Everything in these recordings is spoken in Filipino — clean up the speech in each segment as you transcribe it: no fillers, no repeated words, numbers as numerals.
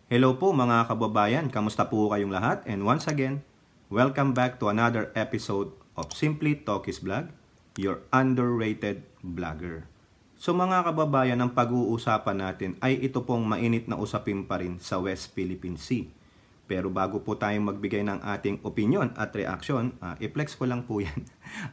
Hello po mga kababayan, kamusta po kayong lahat? And once again, welcome back to another episode of Simply Talkies Vlog, your underrated vlogger. So mga kababayan, ang pag-uusapan natin ay ito pong mainit na usapin pa rin sa West Philippine Sea. Pero bago po tayong magbigay ng ating opinion at reaction, i-flex ko lang po yan,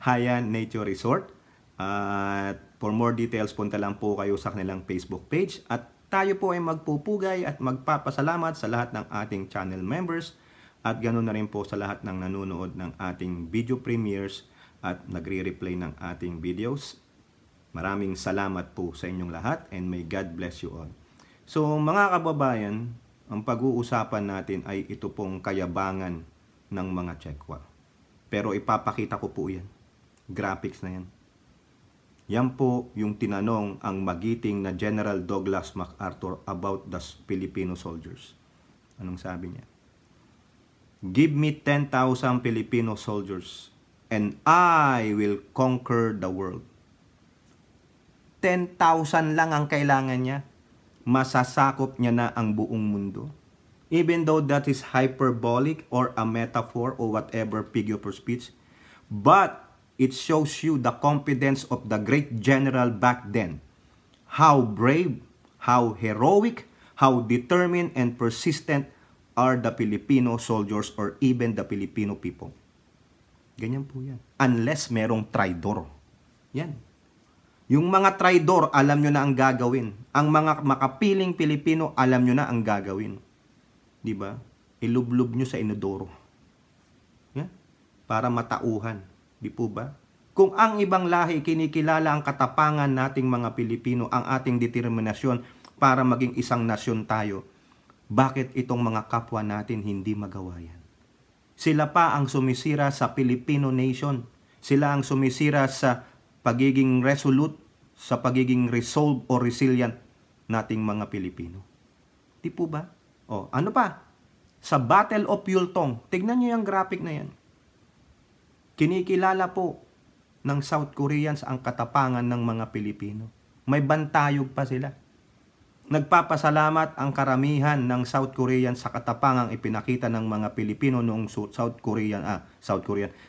Haiyan Nature Resort. At for more details, punta lang po kayo sa kanilang Facebook page at tayo po ay magpupugay at magpapasalamat sa lahat ng ating channel members at ganoon na rin po sa lahat ng nanonood ng ating video premieres at nagre-replay ng ating videos. Maraming salamat po sa inyong lahat and may God bless you all. So mga kababayan, ang pag-uusapan natin ay ito pong kayabangan ng mga Chekwa. Pero ipapakita ko po yan. Graphics na yan. Yan po yung tinanong ang magiting na General Douglas MacArthur about the Filipino soldiers. Anong sabi niya? Give me 10,000 Filipino soldiers and I will conquer the world. 10,000 lang ang kailangan niya. Masasakop niya na ang buong mundo. Even though that is hyperbolic or a metaphor or whatever figure of speech. But it shows you the confidence of the great general back then. How brave, how heroic, how determined and persistent are the Filipino soldiers or even the Filipino people. Ganyan po yan. Unless merong traidor. Yan. Yung mga traidor, alam nyo na ang gagawin. Ang mga makapiling Pilipino, alam nyo na ang gagawin. Diba? Ilublob nyo sa inodoro. Yan. Para matauhan. Di po ba? Kung ang ibang lahi kinikilala ang katapangan nating mga Pilipino, ang ating determinasyon para maging isang nasyon tayo, bakit itong mga kapwa natin hindi magawa yan? Sila pa ang sumisira sa Filipino nation. Sila ang sumisira sa pagiging resolute, sa pagiging resolve o resilient nating mga Pilipino. Di po ba? O, ano pa? Sa Battle of Yultong, tignan nyo yung graphic na yan. Kinikilala po ng South Koreans ang katapangan ng mga Pilipino. May bantayog pa sila. Nagpapasalamat ang karamihan ng South Koreans sa katapangang ipinakita ng mga Pilipino noong South Korean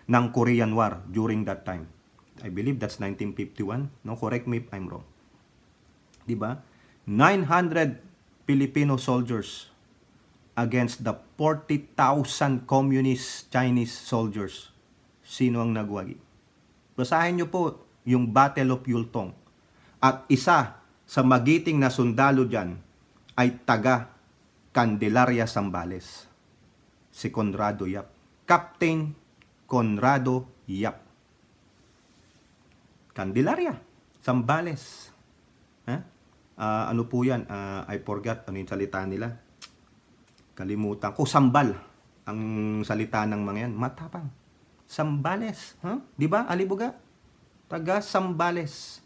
ng Korean War during that time. I believe that's 1951. No, correct me if I'm wrong. 'Di ba? 900 Filipino soldiers against the 40,000 communist Chinese soldiers. Sino ang nagwagi? Basahin nyo po yung Battle of Yultong. At isa sa magiting na sundalo dyan ay taga Candelaria, Zambales. Si Conrado Yap. Captain Conrado Yap. Candelaria, Zambales. Ano po yan? I forgot ano yung salita nila. Kalimutan ko. Sambal ang salita ng mga yan. Matapang. Zambales. Di ba? Alibuga. Taga Zambales.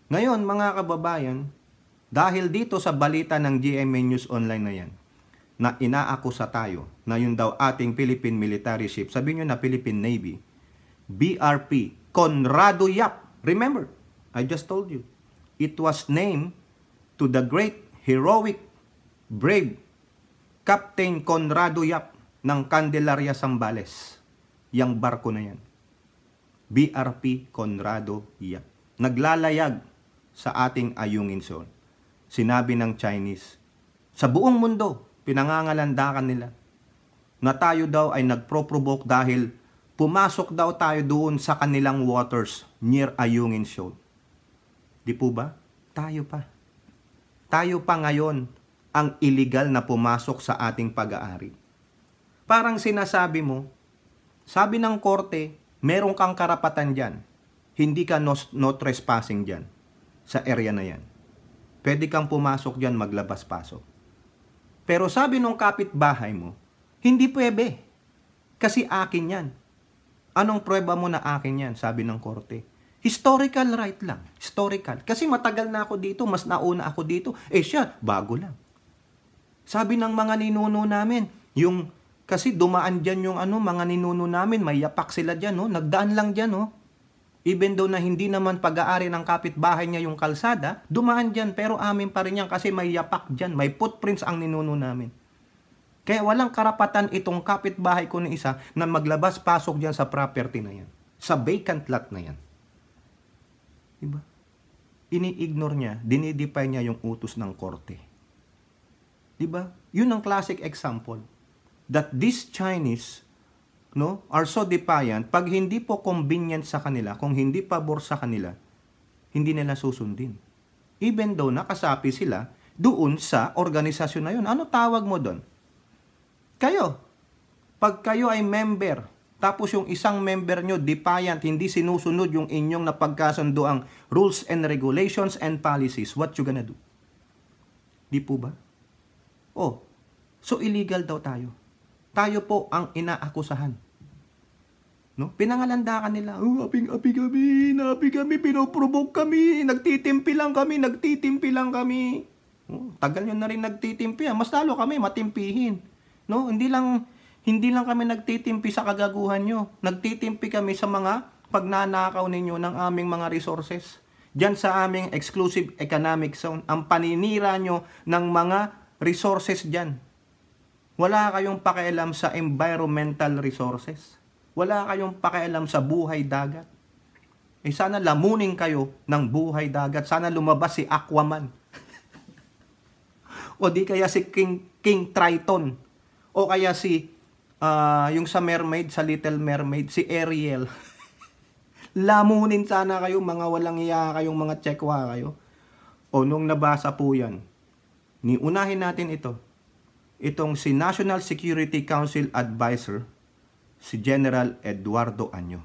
Ngayon, mga kababayan, dahil dito sa balita ng GMA News Online na yan, na inaakusa tayo na yun daw ating Philippine military ship, sabi nyo na Philippine Navy, BRP, Conrado Yap. Remember, I just told you, it was named to the great, heroic, brave Captain Conrado Yap ng Candelaria, Zambales. Yang barko na yan. BRP Conrado Yap. Naglalayag sa ating Ayungin Zone. Sinabi ng Chinese, sa buong mundo, pinangangalandakan nila na tayo daw ay nagpro-provoke dahil pumasok daw tayo doon sa kanilang waters near Ayungin Zone. Di po ba? Tayo pa. Tayo pa ngayon ang illegal na pumasok sa ating pag-aari. Parang sinasabi mo, sabi ng korte, meron kang karapatan dyan. Hindi ka no trespassing dyan sa area na yan. Pwede kang pumasok dyan, maglabas-pasok. Pero sabi ng kapitbahay mo, hindi pwede. Kasi akin yan. Anong prueba mo na akin yan? Sabi ng korte. Historical right lang. Historical. Kasi matagal na ako dito, mas nauna ako dito. Siya, bago lang. Sabi ng mga ninuno namin, kasi dumaan dyan yung mga ninuno namin, may yapak sila dyan, nagdaan lang dyan, Even though na hindi naman pag-aari ng kapitbahay niya yung kalsada, dumaan dyan, pero amin pa rin yan kasi may yapak dyan, may footprints ang ninuno namin. Kaya walang karapatan itong kapitbahay ko na isa na maglabas-pasok dyan sa property na yan. Sa vacant lot na yan. Diba? Ini-ignore niya, dinidefine niya yung utos ng korte. Diba? Yun ang classic example. That these Chinese are so defiant, pag hindi po convenient sa kanila, kung hindi pabor sa kanila, hindi nila susundin. Even though nakasapi sila doon sa organisasyon na yun. Ano tawag mo doon? Kayo. Pag kayo ay member, tapos yung isang member nyo defiant, hindi sinusunod yung inyong napagkasundoang rules and regulations and policies, what you gonna do? Di po ba? Oh, so illegal daw tayo. Tayo po ang inaakusahan. No? Pinangalandakan nila, aping-api kami, pinoprovoke kami, nagtitimpi lang kami. Oh, tagal nyo na rin nagtitimpi. Mas lalo kami matimpihin. No? Hindi lang kami nagtitimpi sa kagaguhan nyo. Nagtitimpi kami sa mga pagnanakaw ninyo ng aming mga resources. Diyan sa aming exclusive economic zone, ang paninira nyo ng mga resources dyan. Wala kayong pakialam sa environmental resources. Wala kayong pakialam sa buhay dagat. Sana lamunin kayo ng buhay dagat. Sana lumabas si Aquaman. O di kaya si King Triton. O kaya si, yung sa mermaid, sa Little Mermaid, si Ariel. Lamunin sana kayo, mga walang iya kayong mga tsekwa kayo. O nung nabasa po yan, unahin natin ito. Itong si National Security Council Advisor, si General Eduardo Año.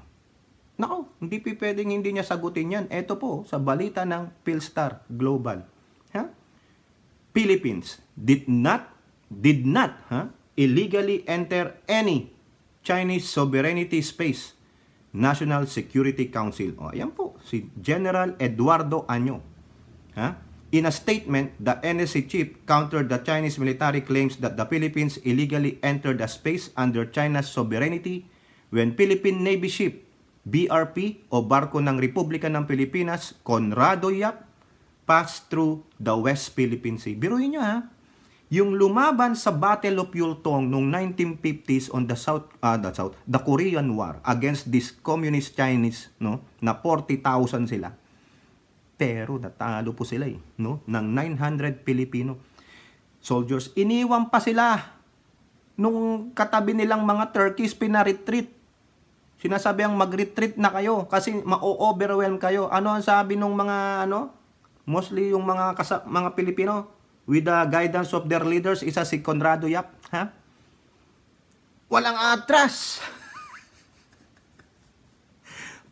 Nako, hindi pwedeng hindi niya sagutin yan. Ito po, sa balita ng Philstar Global. Philippines did not illegally enter any Chinese sovereignty space. National Security Council. O, ayan po, si General Eduardo Año. In a statement, the NSC chief countered the Chinese military claims that the Philippines illegally entered the space under China's sovereignty when Philippine Navy ship BRP o Barko ng Republika ng Pilipinas, Conrado Yap, passed through the West Philippine Sea. Biruin nyo yung lumaban sa Battle of Yultong noong 1950s on the Korean War against this communist Chinese, na 40,000 sila. Pero natalo po sila ng 900 Pilipino soldiers. Iniwan pa sila nung katabi nilang mga Turkish, pina-retreat. Sinasabi ang mag-retreat na kayo kasi ma-overwhelm kayo. Ano ang sabi nung mga mostly yung mga Pilipino with the guidance of their leaders, isa si Conrado Yap, walang atras.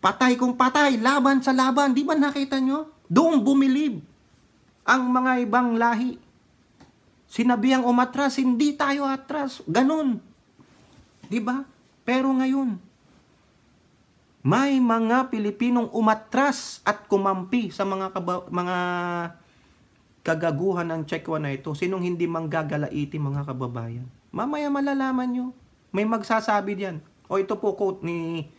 Patay kung patay, laban sa laban. Di ba nakita nyo? Doon bumilib ang mga ibang lahi. Sinabihang umatras, hindi tayo atras. Ganun. Di ba? Pero ngayon, may mga Pilipinong umatras at kumampi sa mga kagaguhan ng Tsekwa na ito. Sinong hindi manggagalaiti, mga kababayan? Mamaya malalaman nyo. May magsasabi diyan. O ito po quote ni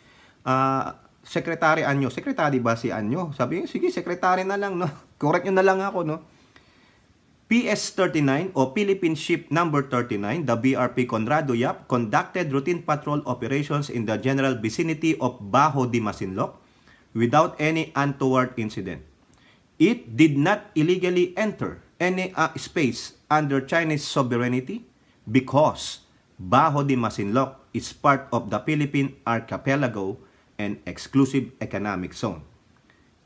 Secretary Año. Secretary ba si Año? Sabi niya, sige, Secretary na lang, no? Correct nyo na lang ako, no? PS-39 o Philippine Ship Number 39, the BRP Conrado Yap, conducted routine patrol operations in the general vicinity of Bajo de Masinloc without any untoward incident. It did not illegally enter any space under Chinese sovereignty because Bajo de Masinloc is part of the Philippine Archipelago and exclusive economic zone.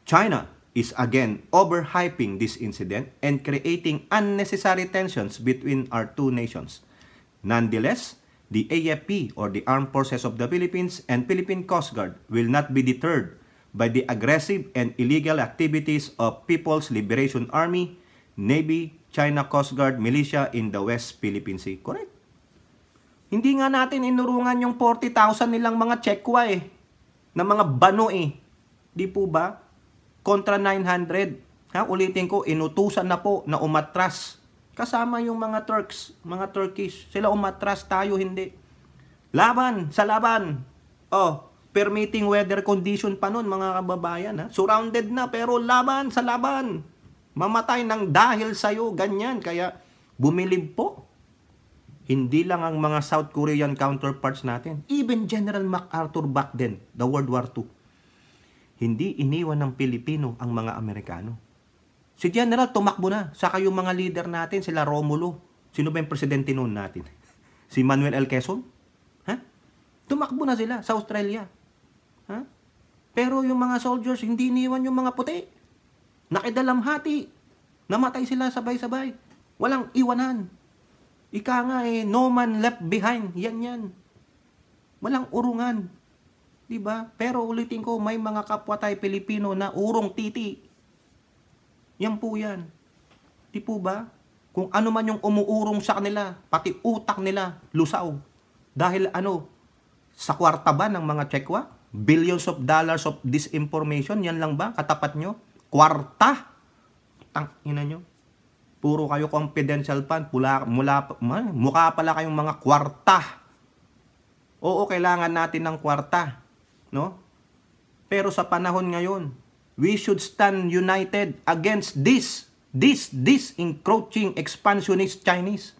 China is again overhyping this incident and creating unnecessary tensions between our two nations. Nonetheless, the AFP or the Armed Forces of the Philippines and Philippine Coast Guard will not be deterred by the aggressive and illegal activities of People's Liberation Army, Navy, China Coast Guard, militia in the West Philippine Sea. Correct. Hindi nga natin inurungan yung 40,000 nilang mga Tsekwa na mga bano Di po ba? Kontra 900. Ulitin ko, inutusan na po na umatras. Kasama yung mga Turks, mga Turkish. Sila umatras, tayo hindi. Laban sa laban. permitting weather condition pa nun, mga kababayan. Ha? Surrounded na, pero laban sa laban. Mamatay ng dahil sa'yo, ganyan. Kaya bumilib po. Hindi lang ang mga South Korean counterparts natin. Even General MacArthur back then, the World War II. Hindi iniwan ng Pilipino ang mga Amerikano. Si General tumakbo na. Saka yung mga leader natin, sila Romulo. Sino ba yung presidente noon natin? Si Manuel L. Quezon? Ha? Tumakbo na sila sa Australia. Ha? Pero yung mga soldiers, hindi iniwan yung mga puti. Nakidalamhati. Namatay sila sabay-sabay. Walang iwanan. Ika nga no man left behind. Yan. Walang urungan. Diba? Pero ulitin ko, may mga kapwa tayo Pilipino na urong titi. Yan po yan. Di po ba? Kung ano man yung umuurong sa kanila, pati utak nila, lusaw. Dahil sa kwarta ba ng mga Tsekwa? Billions of dollars of disinformation, yan lang ba? Katapat nyo? Kwarta? Tangina nyo. Puro kayo confidential fund, mukha pala kayong mga kwarta. Oo, kailangan natin ng kwarta. No? Pero sa panahon ngayon, we should stand united against this encroaching expansionist Chinese.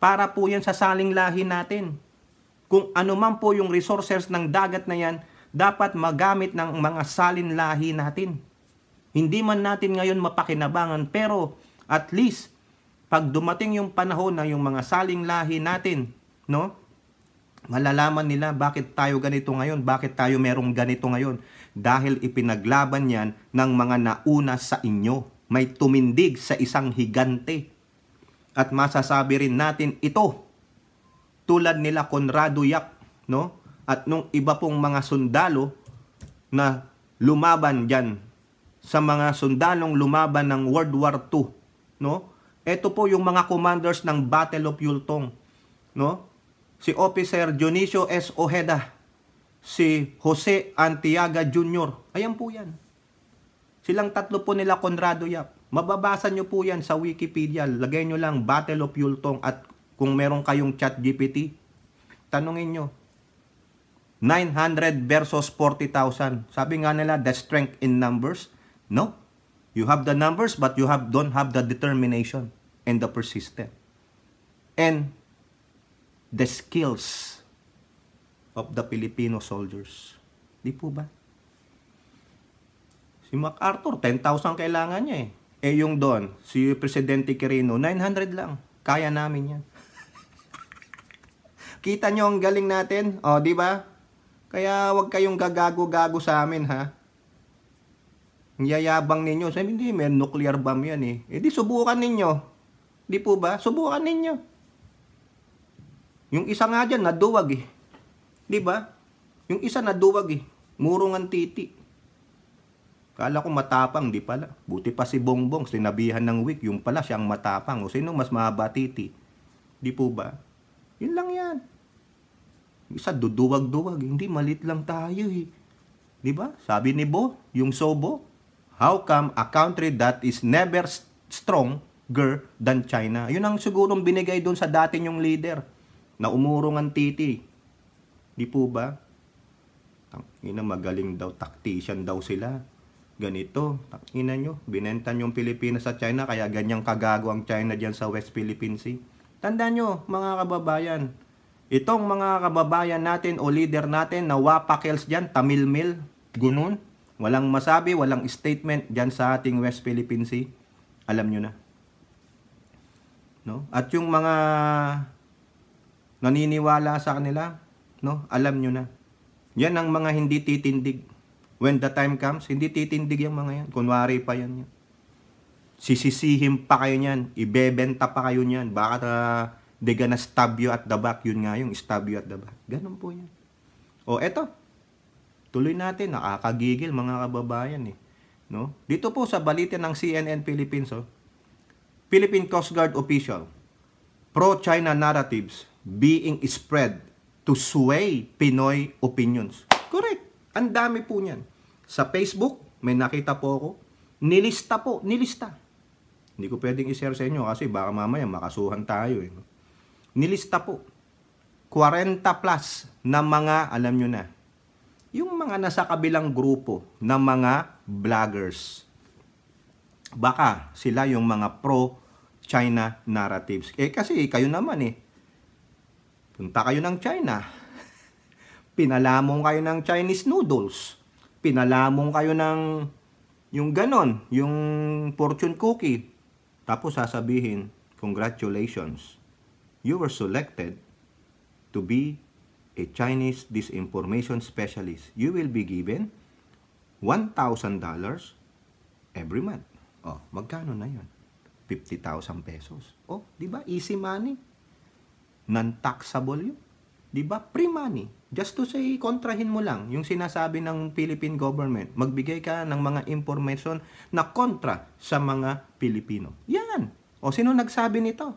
Para po yan sa saling lahi natin. Kung ano man po yung resources ng dagat na yan, dapat magamit ng mga salin lahi natin. Hindi man natin ngayon mapakinabangan, pero at least, pag dumating yung panahon na yung mga saling lahi natin, no? Malalaman nila bakit tayo ganito ngayon, bakit tayo merong ganito ngayon. Dahil ipinaglaban yan ng mga nauna sa inyo. May tumindig sa isang higante. At masasabi rin natin ito, tulad nila Conrado Yap, no? At nung iba pong mga sundalo na lumaban dyan, sa mga sundalong lumaban ng World War II, no? Ito po yung mga commanders ng Battle of Yultong, no? Si Officer Dionisio S. Ojeda, si Jose Antiaga Jr. Ayan po yan. Silang tatlo po nila Conrado Yap. Mababasa nyo po yan sa Wikipedia. Lagay nyo lang Battle of Yultong at kung meron kayong ChatGPT, tanungin nyo. 900 versus 40,000. Sabi nga nila, the strength in numbers. No. You have the numbers but you don't have the determination and the persistence. And the skills of the Filipino soldiers. Di po ba? Si MacArthur, 10,000 kailangan niya eh. Eh yung doon, si Presidente Quirino, 900 lang. Kaya namin yan. Kita nyo ang galing natin? O, di ba? Kaya wag kayong gagago-gago sa amin, ha? Ang yayabang ninyo. Sabi, hindi, may nuclear bomb yan eh. Eh di, subukan ninyo. Di po ba? Subukan ninyo. Yung isa nga dyan, naduwag eh. Di ba? Yung isa naduwag eh. Murong ang titi. Kala ko matapang, di pala. Buti pa si Bongbong, sinabihan ng week, yung pala siyang matapang. O sino mas mahaba titi? Di po ba? Yun lang yan. Yung isa duduwag-duwag. Hindi, malit lang tayo eh. Di ba? Sabi ni Bo, yung Sobo, how come a country that is never stronger than China? Yun ang sigurong binigay doon sa dati yung leader na umurong ang titi. Di po ba? Tangina, magaling daw, tactician daw sila. Ganito, tangina nyo, binentan yung Pilipinas sa China, kaya ganyang kagago ang China dyan sa West Philippine Sea. Tandaan nyo, mga kababayan, itong mga kababayan natin o leader natin na wapakels dyan, tamilmil, gunun, walang masabi, walang statement dyan sa ating West Philippine Sea. Alam nyo na. No? At yung mga naniniwala sa kanila, no? Alam nyo na. Yan ang mga hindi titindig. When the time comes, hindi titindig yung mga yan. Kunwari pa yan. Sisisihin pa kayo niyan. Ibebenta pa kayo niyan. Baka they gonna stab you at the back. Yun nga yung stab you at the back. Ganun po yan. O eto. Tuloy natin. Nakakagigil mga kababayan eh. No? Dito po sa balita ng CNN Philippines. Oh, Philippine Coast Guard official. Pro-China narratives being spread to sway Pinoy opinions. Correct. Ang dami po niyan. Sa Facebook, may nakita po ako. Nilista po. Nilista. Hindi ko pwedeng i-share sa inyo kasi baka mamaya makasuhan tayo. Nilista po. 40 plus na mga, alam nyo na, mga nasa kabilang grupo ng mga vloggers. Baka sila yung mga pro-China narratives. Kasi kayo naman punta kayo ng China. Pinalamong kayo ng Chinese noodles. Pinalamong kayo ng yung ganon, yung fortune cookie. Tapos sasabihin, congratulations, you were selected to be a Chinese disinformation specialist. You will be given $1,000 every month. Magkano na yun? 50,000 pesos. Di ba? Easy money. Non-taxable yun. Di ba? Free money. Just to say, kontrahin mo lang yung sinasabi ng Philippine government. Magbigay ka ng mga information na kontra sa mga Pilipino. Yan. Sino nagsabi nito?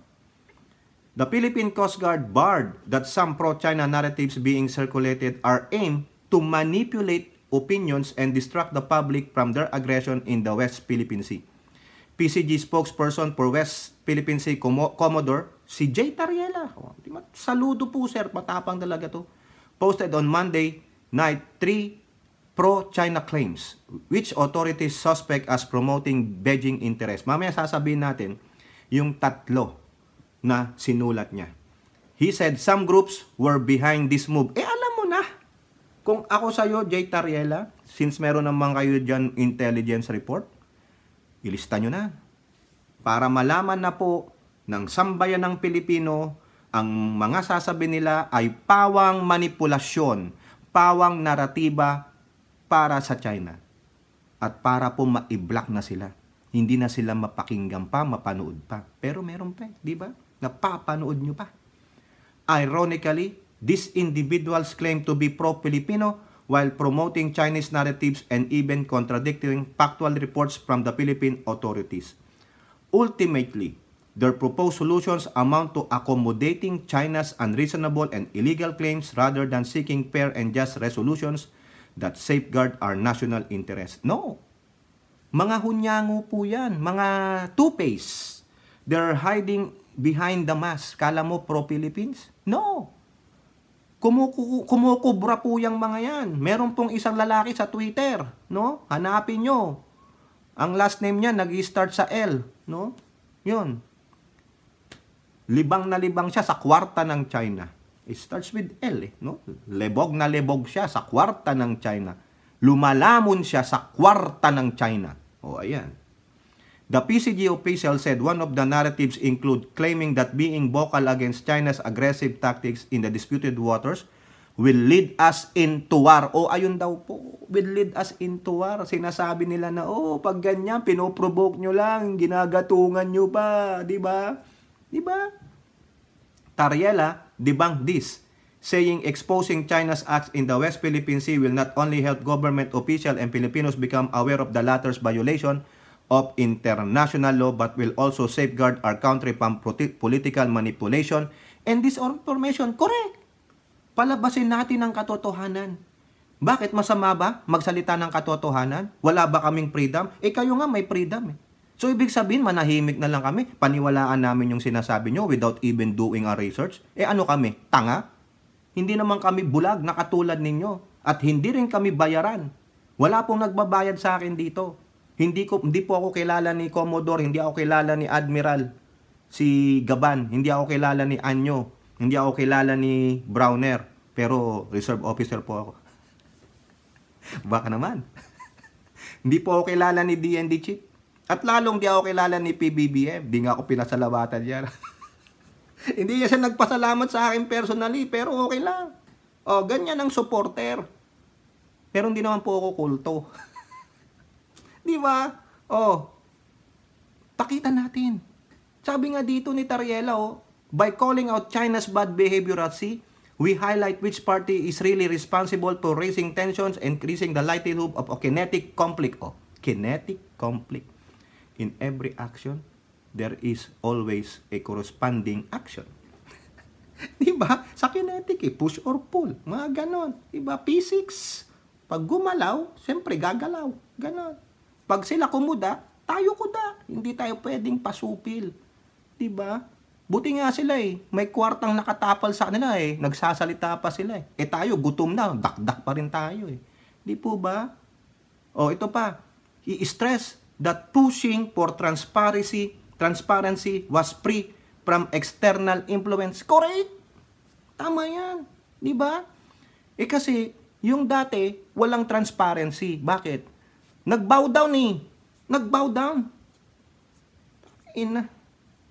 The Philippine Coast Guard barred that some pro-China narratives being circulated are aimed to manipulate opinions and distract the public from their aggression in the West Philippine Sea. PCG spokesperson for West Philippine Sea Commodore, si Jay Tariela. Saludo po sir, matapang talaga to. Posted on Monday night 3 pro-China claims, which authorities suspect as promoting Beijing interest. Mamaya sasabihin natin yung tatlo na sinulat niya. He said some groups were behind this move. Alam mo na, kung ako sa'yo, Jay Tariela, since meron naman kayo dyan intelligence report, ilista nyo na. Para malaman na po ng sambayan ng Pilipino, ang mga sasabi nila ay pawang manipulasyon, pawang naratiba para sa China. At para po ma-block na sila. Hindi na sila mapakinggan pa, mapanood pa. Pero meron pa, di ba? Napapanood nyo pa. Ironically, these individuals claim to be pro-Filipino while promoting Chinese narratives and even contradicting factual reports from the Philippine authorities. Ultimately, their proposed solutions amount to accommodating China's unreasonable and illegal claims rather than seeking fair and just resolutions that safeguard our national interest. No. Mga hunyango po yan. Mga two-face. They're hiding behind the mask. Kala mo pro-Philippines? No. Kumukubra po yung mga yan. Meron pong isang lalaki sa Twitter, no? Hanapin nyo. Ang last name niya nag-start sa L, no? Yun. Libang na libang siya sa kwarta ng China. It starts with L, no? Lebog na lebog siya sa kwarta ng China. Lumalamon siya sa kwarta ng China. Ayan. The PCG official said one of the narratives include claiming that being vocal against China's aggressive tactics in the disputed waters will lead us into war. Ayun daw po, will lead us into war. Sinasabi nila na, pag ganyan, pinoprovoke nyo lang, ginagatungan nyo pa, di ba? Di ba? Tariela debunked this, saying exposing China's acts in the West Philippine Sea will not only help government officials and Filipinos become aware of the latter's violation of international law but will also safeguard our country from political manipulation and disinformation. Correct. Palabasin natin ang katotohanan. Bakit masama ba magsalita ng katotohanan? Wala ba kaming freedom? Kayo nga may freedom. So ibig sabihin manahimik na lang kami, paniwalaan namin yung sinasabi nyo without even doing our research? Ano kami? Tanga? Hindi naman kami bulag na katulad ninyo at hindi rin kami bayaran. Wala pong nagbabayad sa akin dito. Hindi po ako kilala ni Commodore, hindi ako kilala ni Admiral si Gaban, hindi ako kilala ni Anyo, hindi ako kilala ni Browner, pero reserve officer po ako. Baka naman. Hindi po ako kilala ni DND Chief. At lalong di ako kilala ni PBBM. Di nga ako pinasalabatan yan. Hindi niya siya nagpasalamat sa akin personally, pero okay lang. Ganyan ang supporter. Pero hindi naman po ako kulto. Di ba? Pakita natin. Sabi nga dito ni Tariela, by calling out China's bad behavior at sea, we highlight which party is really responsible for raising tensions and increasing the likelihood of a kinetic conflict. Kinetic conflict. In every action, there is always a corresponding action. Diba? Sa kinetic, push or pull. Mga ganon. Diba? Physics. Pag gumalaw, siyempre gagalaw. Ganon. Pag sila kumuda, tayo kuda. Hindi tayo pwedeng pasupil. Diba? Buti nga sila may kwartang nakatapal sa kanila Nagsasalita pa sila Tayo, gutom na. Dakdak pa rin tayo Di po ba? O ito pa, i-stress that pushing for transparency was free from external influence. Correct! Tama yan. Di ba? Kasi, yung dati, walang transparency. Bakit? Nag-bow down eh. Nag-bow down.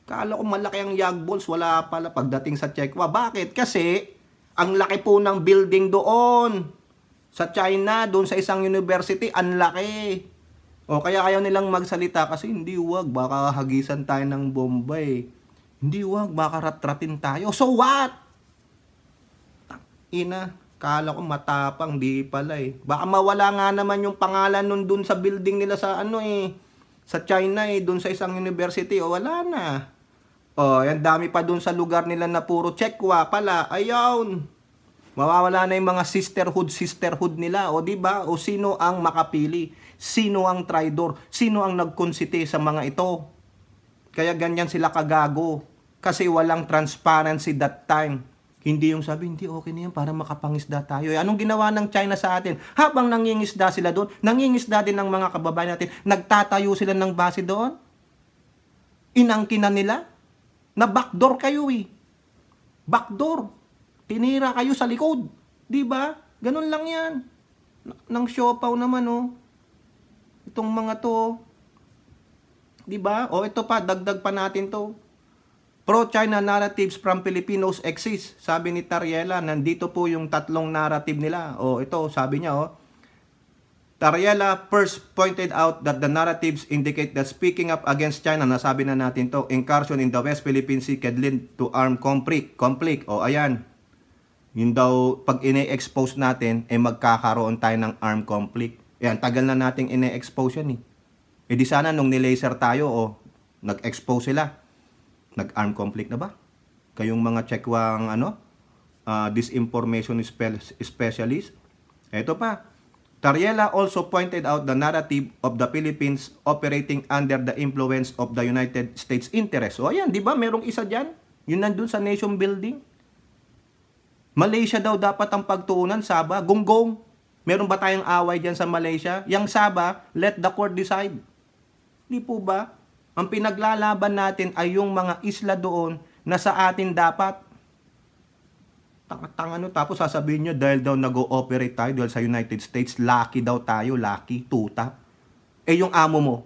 Kala ko malaki ang Yagballs, wala pala pagdating sa Chekwa. Bakit? Kasi, ang laki po ng building doon. Sa China, doon sa isang university, ang laki. O kaya ayaw nilang magsalita kasi hindi wag, baka hagisan tayo ng Bombay. Hindi wag, baka ratratin tayo. So what? Kala ko matapang, di pala eh. Baka mawala nga naman yung pangalan nun dun sa building nila sa sa China doon sa isang university. O wala na. O, yan dami pa doon sa lugar nila na puro Chekwa pala. Ayaw. Mawawala na yung mga sisterhood nila. O di ba? O sino ang makapili? Sino ang traidor? Sino ang nagkonsite sa mga ito? Kaya ganyan sila kagago. Kasi walang transparency that time. Hindi yung sabi, hindi okay na yan para makapangisda tayo. Anong ginawa ng China sa atin? Habang nangingisda sila doon, nangingisda din ng mga kababayan natin, nagtatayo sila ng base doon. Inangkinan nila na backdoor kayo eh. Backdoor. Tinira kayo sa likod. Di ba? Ganun lang yan. Nang siopaw naman Itong mga to. Di ba? O ito pa, dagdag pa natin to. Pro-China narratives from Filipinos exist. Sabi ni Tariela, nandito po yung tatlong narrative nila. O ito, sabi niya Tariela first pointed out that the narratives indicate that speaking up against China, nasabi na natin to, incursion in the West Philippine Sea could lead to armed conflict. O ayan, yun daw, pag ine-expose natin, magkakaroon tayo ng armed conflict. Ayan, tagal na nating ine-expose yan eh. Di sana nung nilaser tayo, nag-expose sila. Nag-armed conflict na ba? Kayong mga Chekwang disinformation specialist. Ito pa. Tariela also pointed out the narrative of the Philippines operating under the influence of the United States interest. O ayan, di ba? Merong isa dyan. Yun nandun sa nation building. Malaysia daw dapat ang pagtuunan. Sabah, gunggong. Meron ba tayong away dyan sa Malaysia? Yang Sabah, let the court decide. Di po ba? Ang pinaglalaban natin ay yung mga isla doon na sa atin dapat. Tapos sasabihin nyo dahil daw nag-ooperate tayo dahil sa United States, lucky daw tayo, lucky, tuta. Yung amo mo,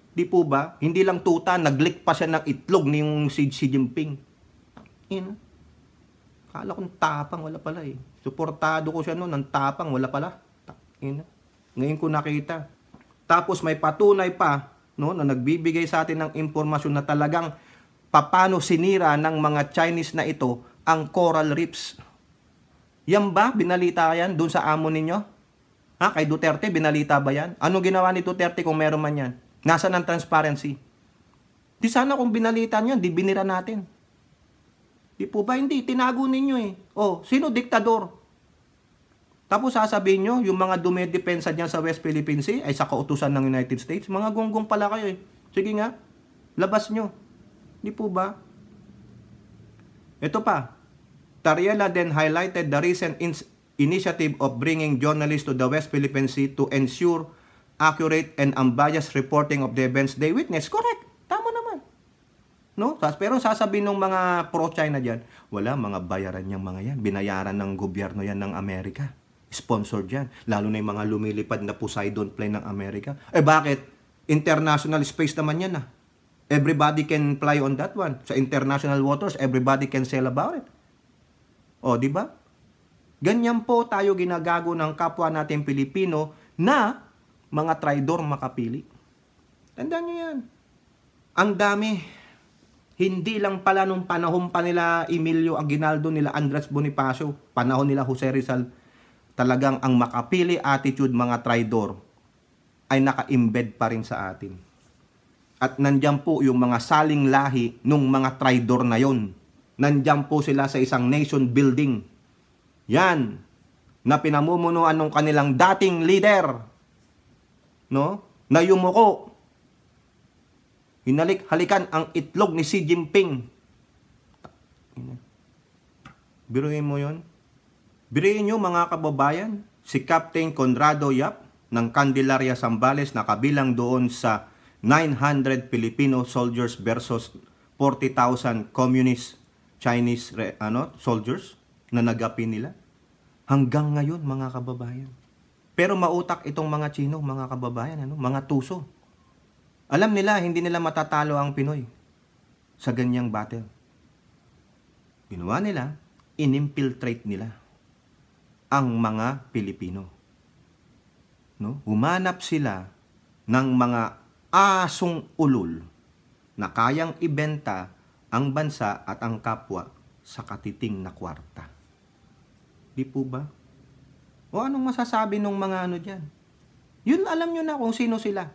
di po ba? Hindi lang tuta, nag-lick pa siya ng itlog ni yung Xi Jinping. Kala kong tapang, wala pala eh. Suportado ko siya noon, ng tapang, wala pala. Ngayon ko nakita. Tapos may patunay pa, na nagbibigay sa atin ng impormasyon na talagang paano sinira ng mga Chinese na ito ang coral reefs. Yan ba? Binalita yan doon sa amo ninyo? Kay Duterte, binalita ba yan? Ano ginawa ni Duterte kung meron man yan? Nasaan ang transparency? Di sana kung binalita nyo, di binira natin. Di po ba? Hindi. Tinago ninyo eh. Sino diktador? Tapos sasabihin nyo, yung mga dumedepensa dyan sa West Philippine Sea ay sa kautusan ng United States. Mga gonggong pala kayo eh. Sige nga, labas nyo. Di po ba? Ito pa. Tariela then highlighted the recent initiative of bringing journalists to the West Philippine Sea to ensure accurate and unbiased reporting of the events they witness. Correct. Tama naman. Pero sasabihin ng mga pro-China dyan, wala, mga bayaran niyang mga yan. Binayaran ng gobyerno yan ng Amerika. Sponsored yan. Lalo na yung mga lumilipad na Poseidon plane ng Amerika. Bakit? International space naman yan Everybody can fly on that one. Sa international waters, everybody can sail about it. Di ba? Ganyan po tayo ginagago ng kapwa natin Pilipino na mga traidor makapili. Tandaan nyo yan. Ang dami. Hindi lang pala nung panahon pa nila Emilio Aguinaldo, nila Andres Bonifacio, panahon nila Jose Rizal, talagang ang makapili attitude mga traidor ay naka-embed pa rin sa atin. At nandyan po yung mga saling lahi nung mga traidor na yon. Nandyan po sila sa isang nation building. Yan, na pinamumunuan ng kanilang dating leader, na yumuko. Halikan ang itlog ni Xi Jinping. Biruin mo yon. Biruin nyo mga kababayan, si Captain Conrado Yap ng Candelaria, Zambales na kabilang doon sa 900 Filipino soldiers versus 40,000 communist Chinese soldiers na nagapi nila. Hanggang ngayon, mga kababayan. Pero mautak itong mga Chino, mga kababayan, mga tuso. Alam nila, hindi nila matatalo ang Pinoy sa ganyang battle. Ginawa nila, inimfiltrate nila ang mga Pilipino. Humanap sila ng mga asong ulol na kayang ibenta ang bansa at ang kapwa sa katiting na kwarta. Di po ba? O anong masasabi ng mga dyan? Yun, alam nyo na kung sino sila.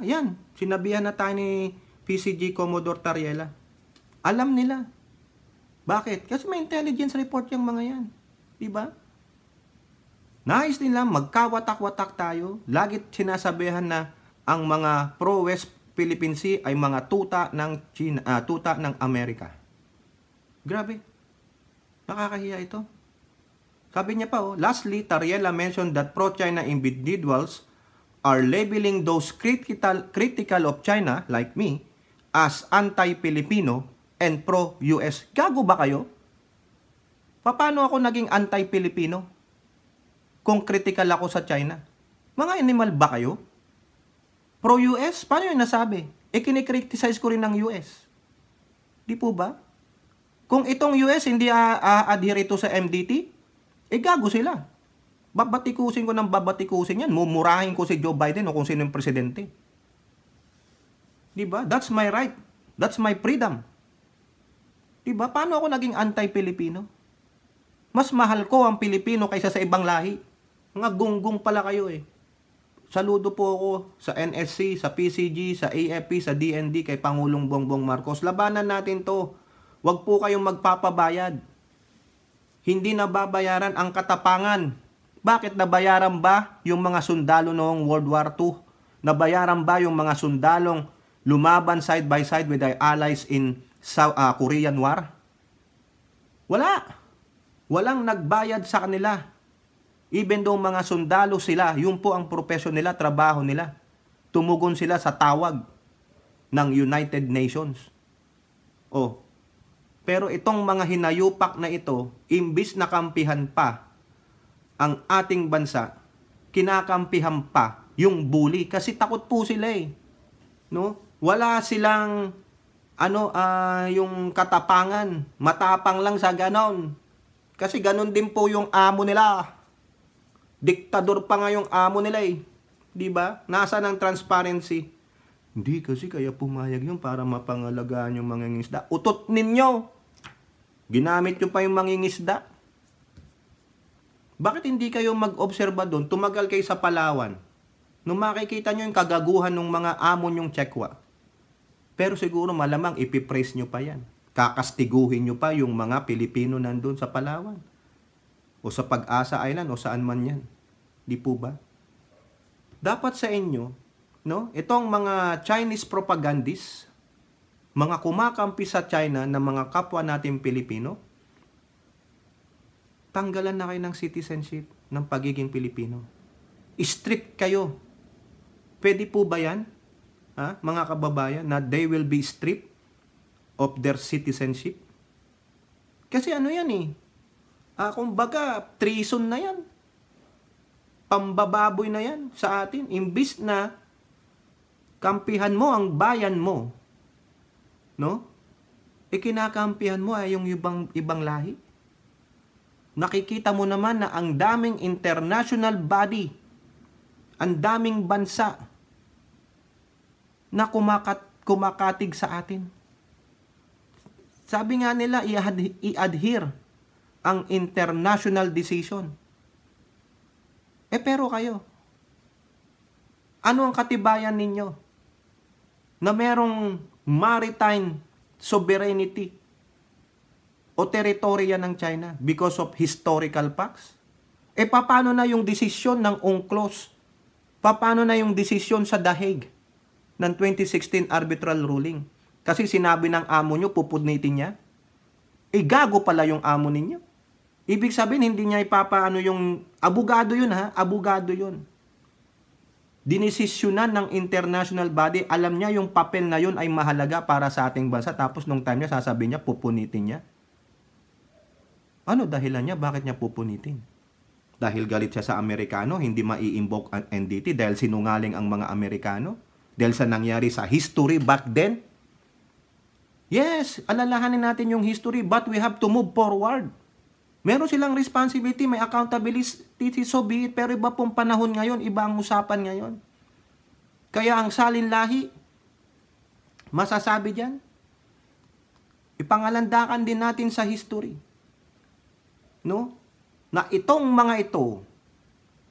Yan, sinabihan na tayo ni PCG Commodore Tariela. Alam nila. Bakit? Kasi may intelligence report yung mga yan. Di ba? Nais nila magkawatak-watak tayo. Lagi sinasabihan na ang mga pro-West Philippine Sea ay mga tuta ng China, tuta ng Amerika. Grabe. Nakakahiya ito. Sabi niya pa, lastly, Tariela mentioned that pro-China individuals are labeling those critical of China, like me, as anti-Filipino and pro-US. Gago ba kayo? Paano ako naging anti-Filipino kung critical ako sa China? Mga animal ba kayo? Pro-US? Paano yung nasabi? Kinikriticize ko rin ng US. Di po ba? Kung itong US hindi adhere ito sa MDT, gago sila. Babatikusin ko ng babatikusin yan. Mumurahin ko si Joe Biden o kung sino yung presidente. Di ba? That's my right. That's my freedom. Di ba? Paano ako naging anti-Pilipino? Mas mahal ko ang Pilipino kaysa sa ibang lahi. Mga gunggong pala kayo Saludo po ako sa NSC, sa PCG, sa AFP, sa DND, kay Pangulong Bongbong Marcos. Labanan natin to. Huwag po kayong magpapabayad. Hindi nababayaran ang katapangan. Bakit nabayaran ba yung mga sundalo noong World War II? Nabayaran ba yung mga sundalong lumaban side by side with their allies in Korean War? Wala. Walang nagbayad sa kanila. Even though mga sundalo sila, yun po ang profesyon nila, trabaho nila. Tumugon sila sa tawag ng United Nations. Pero itong mga hinayupak na ito, imbis na kampihan pa ang ating bansa, kinakampihan pa yung bully. Kasi takot po sila Wala silang yung katapangan. Matapang lang sa ganon. Kasi ganon din po yung amo nila. Diktador pa nga yung amo nila Di ba? Nasaan ang transparency? Hindi kasi kaya pumayag yun para mapangalagaan yung mangingisda. Utot ninyo! Ginamit nyo pa yung mangingisda. Bakit hindi kayo mag-obserba doon? Tumagal kayo sa Palawan. Nung makikita nyo yung kagaguhan ng mga amo nyong Tsekwa. Pero siguro malamang ipipraise nyo pa yan. Kakastiguhin nyo pa yung mga Pilipino nandun sa Palawan. O sa Pag-asa Island o saan man yan. Di po ba? Dapat sa inyo, itong mga Chinese propagandists, mga kumakampi sa China na mga kapwa natin Pilipino, tanggalan na kayo ng citizenship ng pagiging Pilipino. Strict kayo. Pwede po ba yan, mga kababayan, na they will be stripped of their citizenship? Kasi yan kumbaga, treason na yan. Pambababoy na yan sa atin. Imbis na kampihan mo ang bayan mo, kinakampihan mo ay yung ibang lahi. Nakikita mo naman na ang daming international body, ang daming bansa na kumakatig sa atin. Sabi nga nila, i-adhere ang international decision. Pero kayo, ano ang katibayan ninyo na merong maritime sovereignty o teritorya ng China because of historical facts? Paano na yung desisyon ng UNCLOS? Paano na yung desisyon sa The Hague ng 2016 arbitral ruling? Kasi sinabi ng amo nyo, pupunitin niya. Gago pala yung amo ninyo. Ibig sabihin, hindi niya ipapaano yung, abogado yun ha, abogado yun. Dinesisyonan ng international body, alam niya yung papel na yun ay mahalaga para sa ating bansa, tapos nung time niya, sasabihin niya, pupunitin niya. Ano dahilan niya? Bakit niya pupunitin? Dahil galit siya sa Amerikano, hindi mai-invoke ang NDT dahil sinungaling ang mga Amerikano? Dahil sa nangyari sa history back then? Yes, alalahanin natin yung history, but we have to move forward. Meron silang responsibility, may accountability, so be it. Pero iba pong panahon ngayon, iba ang usapan ngayon. Kaya ang salinlahi, masasabi dyan, ipangalandakan din natin sa history. No? Na itong mga ito,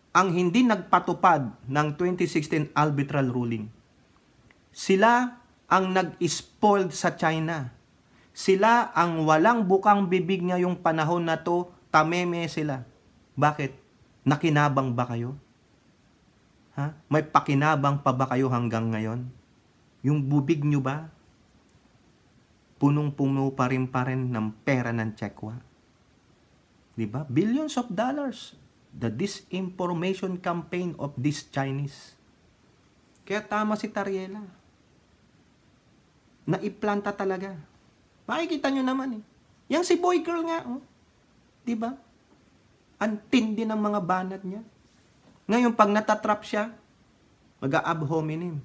ang hindi nagpatupad ng 2016 arbitral ruling. Sila ang nag-spoiled sa China. Sila ang walang bukang bibig ngayong panahon na to, tameme sila. Bakit? Nakinabang ba kayo? Ha? May pakinabang pa ba kayo hanggang ngayon? Yung bubig nyo ba? Punong-puno pa rin ng pera ng Chekwa. Diba? Billions of dollars. The disinformation campaign of this Chinese. Kaya tama si Tariela. Naiplanta talaga. Makikita nyo naman eh. Yang si boy girl nga, oh. Diba? Ang tindi ng mga banat niya. Ngayon, pag natatrap siya, mag-a-ab hominem.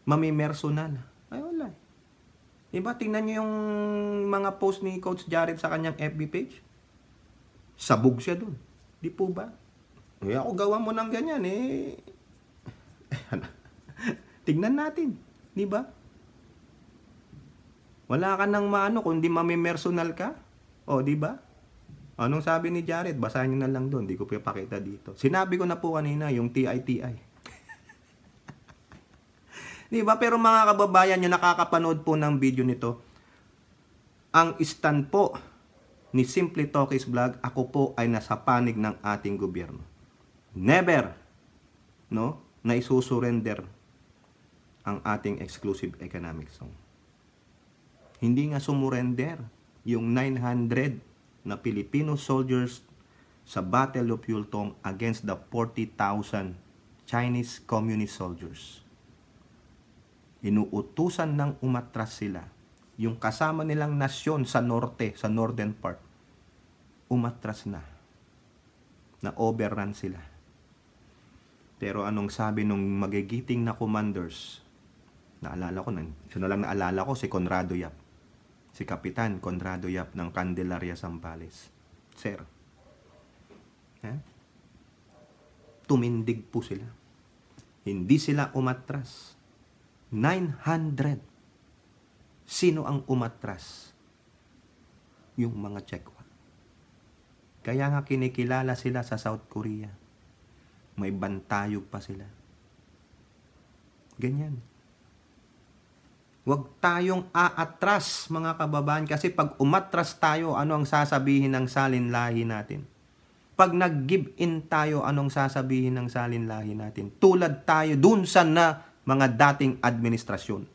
Mamimersonal. Ay, wala. Diba? Tingnan nyo yung mga post ni Coach Jared sa kanyang FB page. Sabog siya dun. Di po ba? Eh, ako gawa mo ng ganyan eh. Tingnan natin. Di ba? Wala ka nang maano kundi mamimersonal ka. O, di ba? Anong sabi ni Jared? Basahin niyo na lang doon. Di ko pinapakita dito. Sinabi ko na po kanina yung TITI. Di ba? Pero mga kababayan, yung nakakapanood po ng video nito, ang stand po ni Simply Talkies Vlog, ako po ay nasa panig ng ating gobyerno. Never, no, na isusurrender ang ating exclusive economic zone. Hindi nga sumurrender yung 900 na Filipino soldiers sa Battle of Yultong against the 40,000 Chinese communist soldiers. Inuutusan ng umatras sila. Yung kasama nilang nasyon sa norte, sa northern part, umatras na. Na-overrun sila. Pero anong sabi nung magigiting na commanders? Naalala ko, isa na lang naalala ko, si Conrado Yap. Si Kapitan Conrado Yap ng Candelaria, Zambales. Sir, tumindig po sila. Hindi sila umatras. 900. Sino ang umatras? Yung mga Chekwa. Kaya nga kinikilala sila sa South Korea. May bantayog pa sila. Ganyan. Huwag tayong aatras, mga kababayan, kasi pag umatras tayo, ano ang sasabihin ng salinlahi natin? Pag nag-give in tayo, anong sasabihin ng salinlahi natin? Tulad tayo dun sa mga dating administrasyon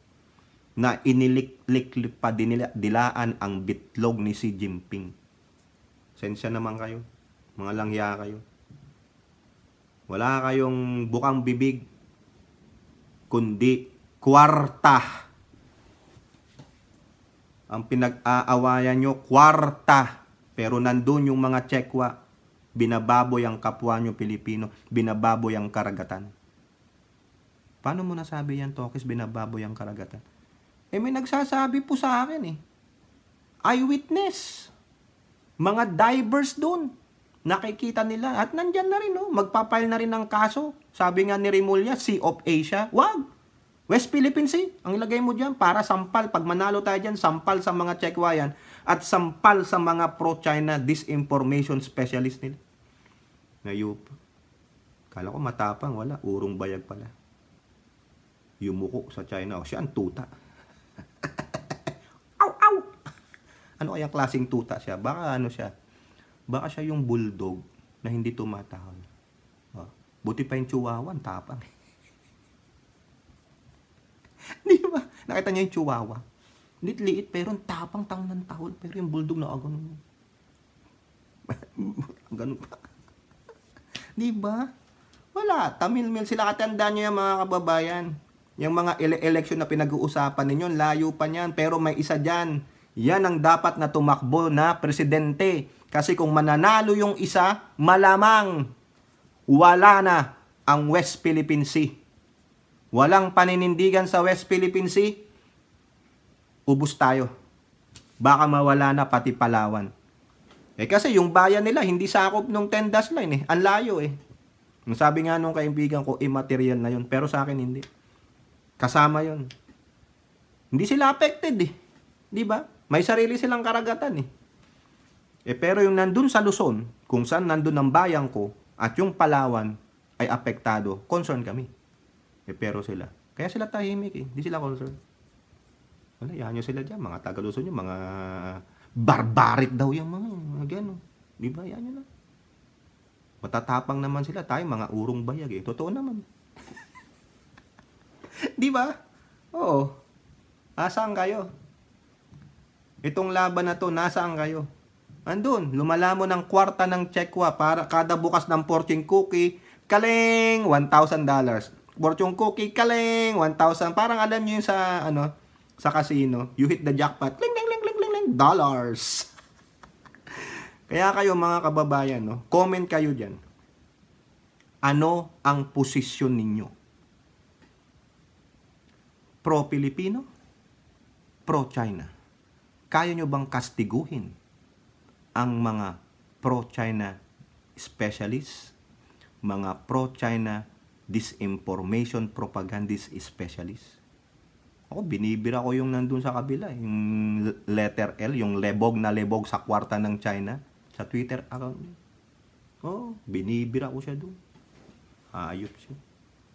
na iniliklik pa dilaan ang bitlog ni Xi Jinping. Sensya naman kayo. Mga langya kayo. Wala kayong bukang bibig, kundi kwarta. Ang pinag-aawayan nyo, kwarta. Pero nandun yung mga Chekwa, binababoy ang kapwa nyo Pilipino, binababoy ang karagatan. Paano mo nasabi yan, Tokis, binababoy ang karagatan? Eh, may nagsasabi po sa akin eh. Eyewitness. Mga divers dun. Nakikita nila. At nandyan na rin, no? Magpapile na rin ng kaso. Sabi nga ni Rimulya, Sea of Asia. Wag! West Philippine Sea, ang ilagay mo dyan para sampal. Pag manalo tayo dyan, sampal sa mga Chekwa yan at sampal sa mga pro-China disinformation specialist nila. Ngayup. Kala ko matapang, wala. Urong bayag pala. Yumuko sa China. O, siya ang tuta. Aw, aw! Ano kayang klaseng tuta siya? Baka ano siya? Baka siya yung bulldog na hindi tumatahol. O, buti pa yung chihuahua, tapang. Di ba? Nakita niyo yung chihuahua? Liit-liit pero tapang ng tahol. Pero yung bulldog na agano. Ganun pa. Di ba? Wala. Tamil-mil sila. Katandaan nyo yan mga kababayan. Yung mga election na pinag-uusapan ninyo, layo pa niyan. Pero may isa dyan. Yan ang dapat na tumakbo na presidente. Kasi kung mananalo yung isa, malamang wala na ang West Philippine Sea. Walang paninindigan sa West Philippine Sea. Ubus tayo. Baka mawala na pati Palawan. Kasi yung bayan nila, hindi sakop nung 10-dash line Ang layo Sabi nga nung kaibigan ko, immaterial na yun. Pero sa akin, hindi. Kasama yun. Hindi sila affected Di ba? May sarili silang karagatan pero yung nandun sa Luzon, kung saan nandun ang bayan ko, at yung Palawan ay apektado, concern kami. Pero sila. Kaya sila tahimik Hindi sila concern. Wala, yan nyo sila dyan. Mga taga-Luzon yung mga barbaric daw yung mga gano'n. Di ba? Yan nyo lang. Matatapang naman sila. Tayo, mga urong bayag Totoo naman. Di ba? Oo. Nasaan kayo? Itong laban na to, nasaan kayo? Andun, lumalamon ng kwarta ng tsekwa para kada bukas ng fortune cookie, kaleng $1,000. Fortune cookie, kaleng 1,000. Parang alam niyo yung sa casino, you hit the jackpot, kling kling kling kling kling dollars. Kaya kayo mga kababayan, comment kayo diyan. Ano ang posisyon ninyo? Pro-Pilipino? Pro-China? Kaya nyo bang kastiguhin ang mga pro-China specialists, mga pro-China disinformation propagandist specialists? Ako, binibira ko yung nandun sa kabila, yung letter L, yung lebog na lebog sa kwarta ng China, sa Twitter account niya. Binibira ko siya dun. Ayop siya.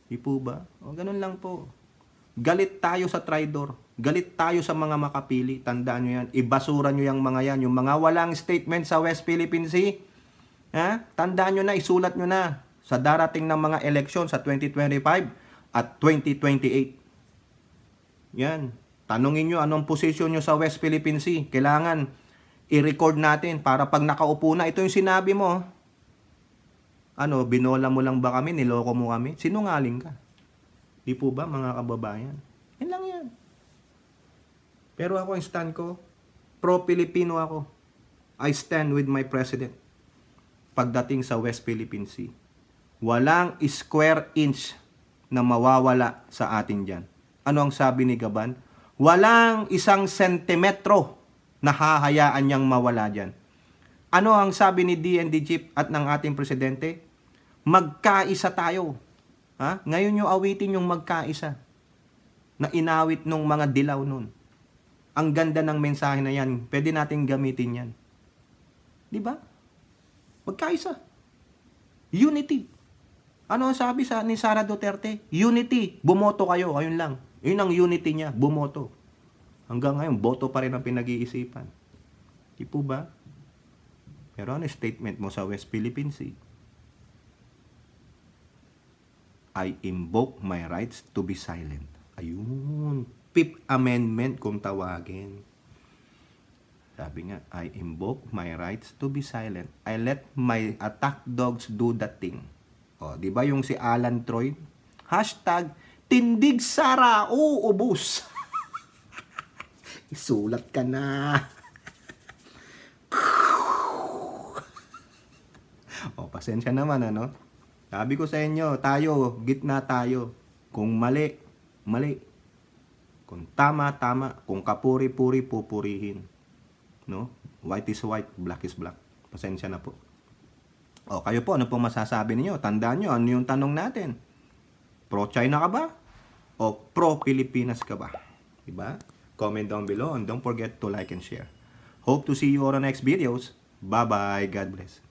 Di po ba? Ganun lang po. Galit tayo sa traidor. Galit tayo sa mga makapili. Tandaan nyo yan. Ibasura nyo yung mga yan. Yung mga walang statement sa West Philippine Sea. Tandaan nyo na, isulat nyo na sa darating ng mga eleksyon sa 2025 at 2028. Yan. Tanungin nyo anong posisyon nyo sa West Philippine Sea. Kailangan i-record natin para pag nakaupo na. Ito yung sinabi mo. Binola mo lang ba kami? Niloko mo kami? Sinungaling ka. Di po ba mga kababayan? Yan lang yan. Pero ako ang stand ko, pro-Pilipino ako. I stand with my president. Pagdating sa West Philippine Sea. Walang square inch na mawawala sa atin dyan. Ano ang sabi ni Gaban? Walang 1 sentimetro na hahayaan niyang mawala dyan. Ano ang sabi ni DND Chief at ng ating presidente? Magkaisa tayo. Ngayon nyo awitin yung magkaisa na inawit nung mga dilaw nun. Ang ganda ng mensahe na yan. Pwede natin gamitin yan. Di ba? Magkaisa. Unity. Ano ang sabi ni Sara Duterte? Unity. Bumoto kayo. Ayun lang. Yun ang unity niya. Bumoto. Hanggang ngayon, boto pa rin ang pinag-iisipan. Di po ba? Pero ano statement mo sa West Philippine Sea? I invoke my rights to be silent. Ayun. 5th Amendment kung tawagin. Sabi nga, I invoke my rights to be silent. I let my attack dogs do that thing. Di ba yung si Alan Troy? Hashtag, tindig Sara, ubus. Isulat ka na. Pasensya naman, Sabi ko sa inyo, tayo, gitna tayo. Kung mali, mali. Kung tama, tama. Kung kapuri-puri, pupurihin. White is white, black is black. Pasensya na po. Kayo po, ano pong masasabi niyo? Tandaan nyo, ano yung tanong natin? Pro-China ka ba? O pro-Pilipinas ka ba? Diba? Comment down below and don't forget to like and share. Hope to see you on the next videos. Bye-bye. God bless.